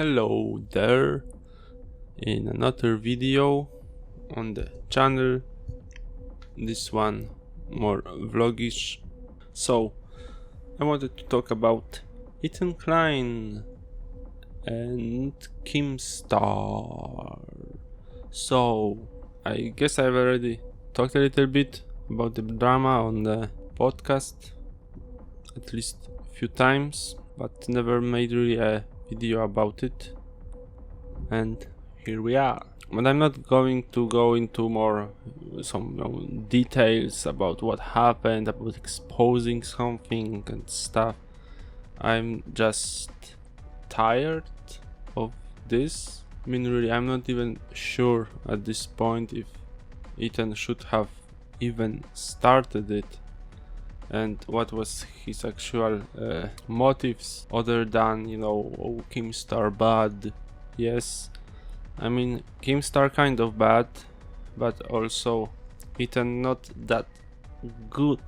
Hello there, in another video on the channel, this one more vlogish. So I wanted to talk about Ethan Klein and Keemstar. So I guess I've already talked a little bit about the drama on the podcast, at least a few times, but never made really a video about it, and here we are. But I'm not going to go into more some details about what happened, about exposing something and stuff. I'm just tired of this. I mean, really, I'm not even sure at this point if Ethan should have even started it, and what was his actual motives other than, oh, Keemstar bad. Yes, I mean, Keemstar kind of bad, but also Ethan not that good.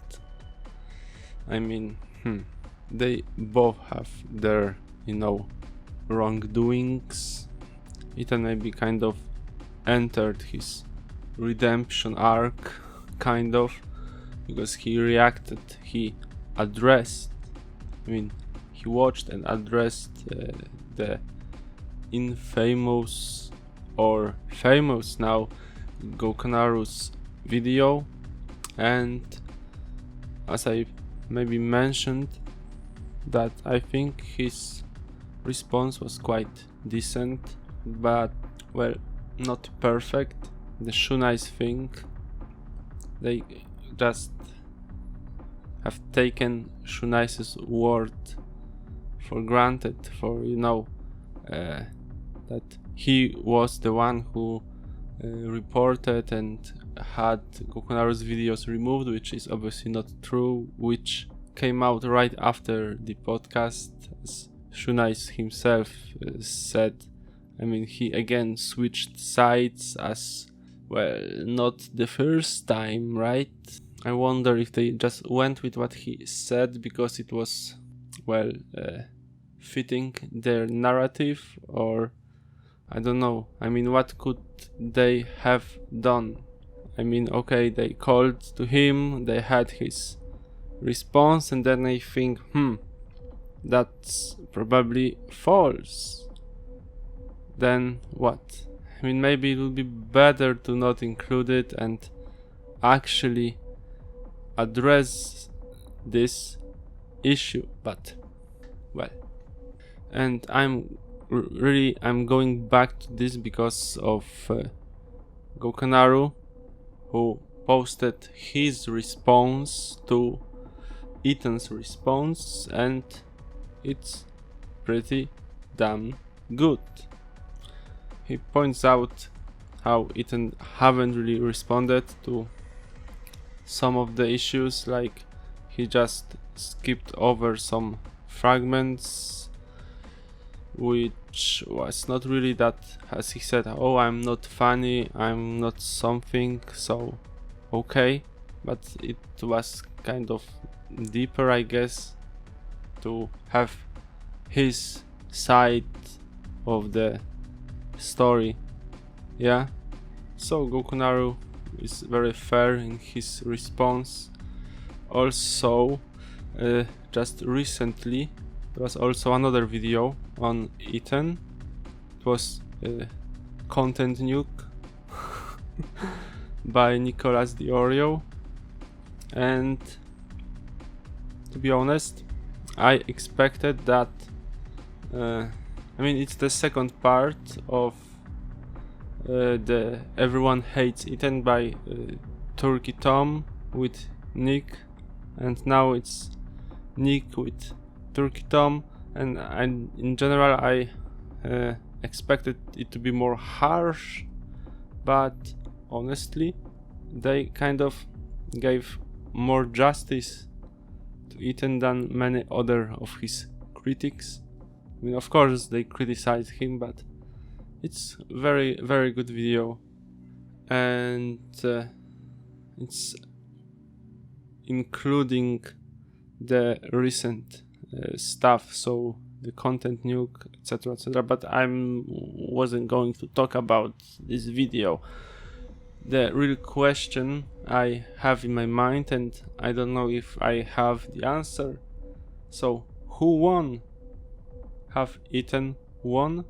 I mean, they both have their, wrongdoings. Ethan maybe kind of entered his redemption arc, kind of, because he reacted, he addressed, he watched and addressed the infamous or famous now Gokunaru's video, and as I maybe mentioned, that I think his response was quite decent, but well, not perfect. The Shunai's thing, they just have taken Shunai's word for granted, for that he was the one who reported and had Gokunaru's videos removed, which is obviously not true, which came out right after the podcast, as Shunai himself said. I mean, he again switched sides, as well, not the first time, right? I wonder if they just went with what he said because it was, well, fitting their narrative, or I don't know. I mean, what could they have done? I mean, okay, they called to him, they had his response, and then I think, that's probably false. Then what? I mean, maybe it would be better to not include it and actually address this issue, but well. And I'm going back to this because of Gokunaru, who posted his response to Ethan's response, and it's pretty damn good. He points out how Ethan haven't really responded to some of the issues, like he just skipped over some fragments, which was not really that, as he said, oh, I'm not funny, I'm not something, so okay, but it was kind of deeper, I guess, to have his side of the story. Yeah, so Gokunaru is very fair in his response. Also, just recently there was also another video on Ethan. It was Content Nuke by Nicolas the Oreo, and to be honest, I expected that. I mean, it's the second part of the Everyone Hates Ethan by Turkey Tom with Nick, and now it's Nick with Turkey Tom, and in general I expected it to be more harsh, but honestly they kind of gave more justice to Ethan than many other of his critics. I mean, of course they criticize him, but it's very, very good video, and it's including the recent stuff, so the content nuke, etc., etc. But I wasn't going to talk about this video. The real question I have in my mind, and I don't know if I have the answer. So, who won? Have Ethan won?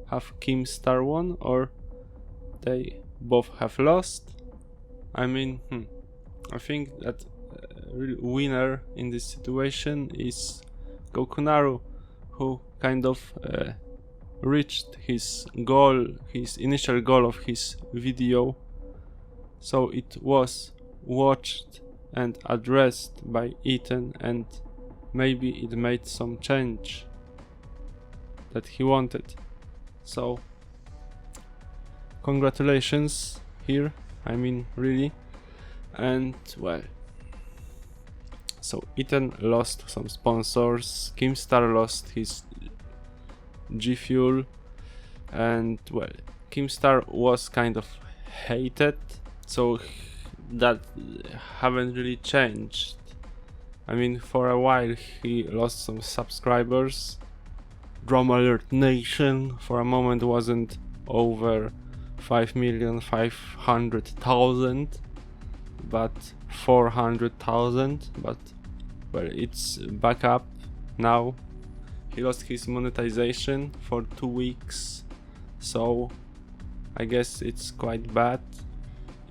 Have Keemstar won? Or they both have lost? I mean, I think that real winner in this situation is Gokunaru, who kind of reached his goal, his initial goal of his video. So it was watched and addressed by Ethan, and maybe it made some change that he wanted. So congratulations here, I mean really. And well, so Ethan lost some sponsors, Keemstar lost his G Fuel, and well, Keemstar was kind of hated, so that haven't really changed. I mean, for a while he lost some subscribers. Drama Alert Nation for a moment wasn't over 5,500,000, but 400,000. But well, it's back up now. He lost his monetization for 2 weeks, so I guess it's quite bad.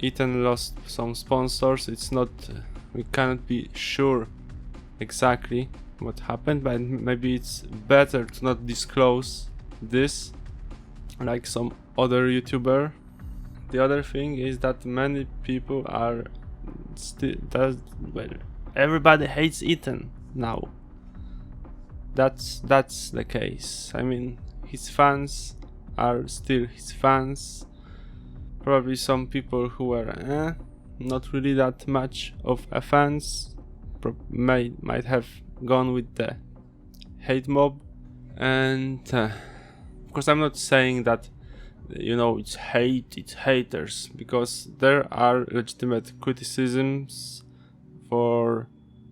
Ethan lost some sponsors. It's not, we cannot be sure exactly what happened, but maybe it's better to not disclose this like some other YouTuber. The other thing is that many people are still, well, everybody hates Ethan now. That's the case. I mean, his fans are still his fans. Probably some people who were not really that much of a fans might have gone with the hate mob. And of course I'm not saying that, you know, it's haters, because there are legitimate criticisms for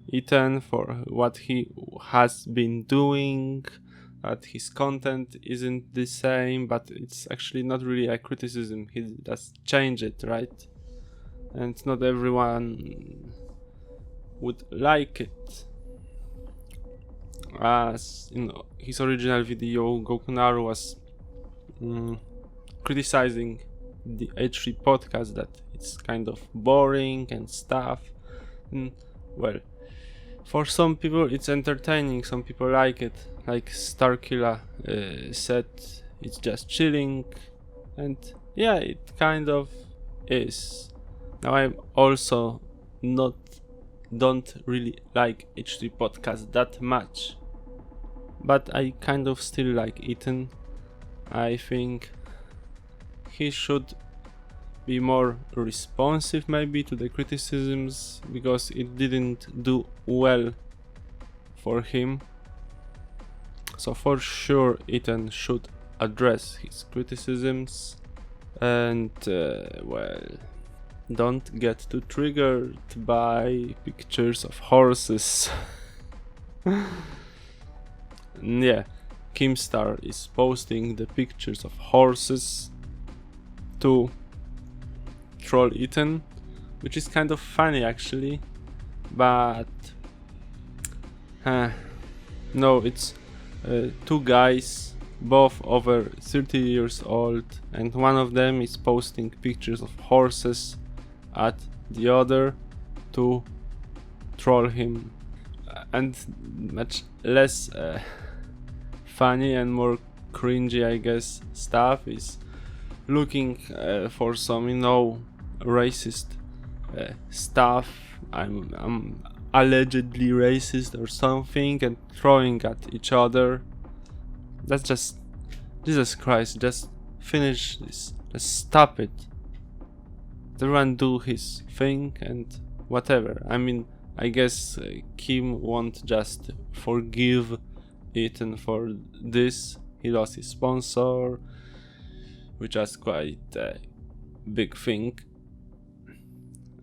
Ethan, for what he has been doing, that his content isn't the same, but it's actually not really a criticism. He just changed it, right? And not everyone would like it. As in his original video, Gokunaru was criticizing the H3 podcast, that it's kind of boring and stuff. And well, for some people it's entertaining, some people like it. Like Starkilla said, it's just chilling, and yeah, it kind of is. Now I'm also don't really like H3 podcast that much, but I kind of still like Ethan. I think he should be more responsive maybe to the criticisms, because it didn't do well for him. So for sure Ethan should address his criticisms, and well, don't get too triggered by pictures of horses. Yeah, Keemstar is posting the pictures of horses to troll Ethan, which is kind of funny actually, but no, it's two guys, both over 30 years old, and one of them is posting pictures of horses at the other to troll him. And much less funny and more cringy, I guess, stuff is looking for some, you know, racist stuff. I'm allegedly racist or something, and throwing at each other. That's just, Jesus Christ, just finish this, just stop it. Everyone do his thing and whatever. I mean, I guess Kim won't just forgive Ethan for this. He lost his sponsor, which is quite a big thing.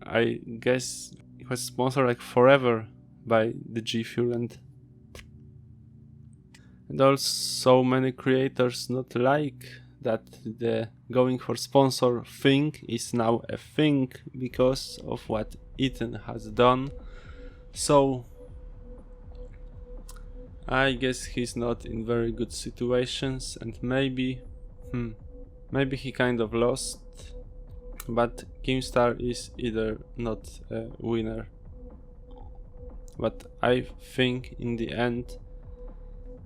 I guess he was sponsored like forever by the G Fuel, And also many creators not like that the going for sponsor thing is now a thing because of what Ethan has done. So I guess he's not in very good situations, and maybe he kind of lost, but Keemstar is either not a winner. But I think in the end,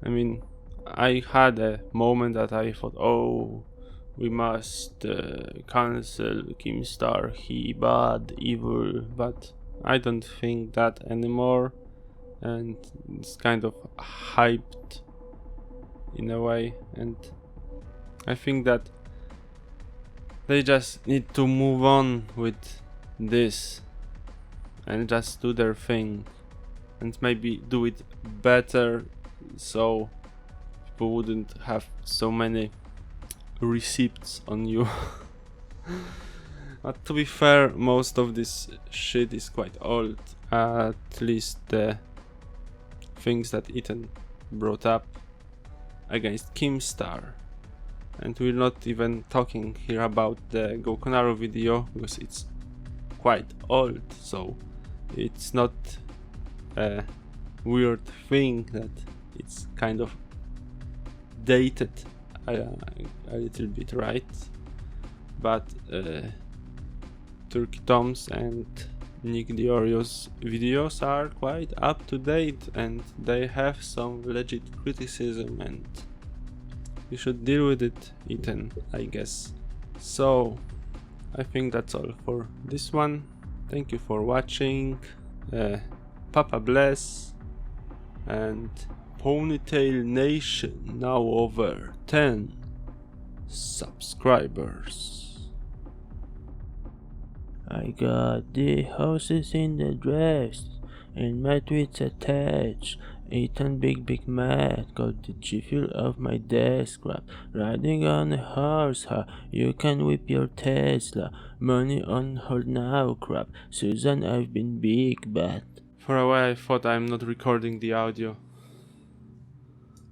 I mean, I had a moment that I thought, oh, we must cancel Keemstar, he bad, evil, but I don't think that anymore, and it's kind of hyped in a way, and I think that they just need to move on with this and just do their thing and maybe do it better so people wouldn't have so many receipts on you. But to be fair, most of this shit is quite old, at least the things that Ethan brought up against Keemstar. And we're not even talking here about the Gokunaru video because it's quite old, so it's not a weird thing that it's kind of dated a little bit, right? But Turkey Tom's and Nick Diorio's videos are quite up to date and they have some legit criticism, and you should deal with it, Ethan, I guess. So I think that's all for this one. Thank you for watching. Papa bless, and Ponytail Nation now over 10 subscribers. I got the houses in the dress, and my tweets attached. Ethan Big Mad got the G-fuel of my desk grab. Riding on a horse, ha, you can whip your Tesla. Money on hold now, crap. Susan, I've been big bad. For a while I thought I'm not recording the audio.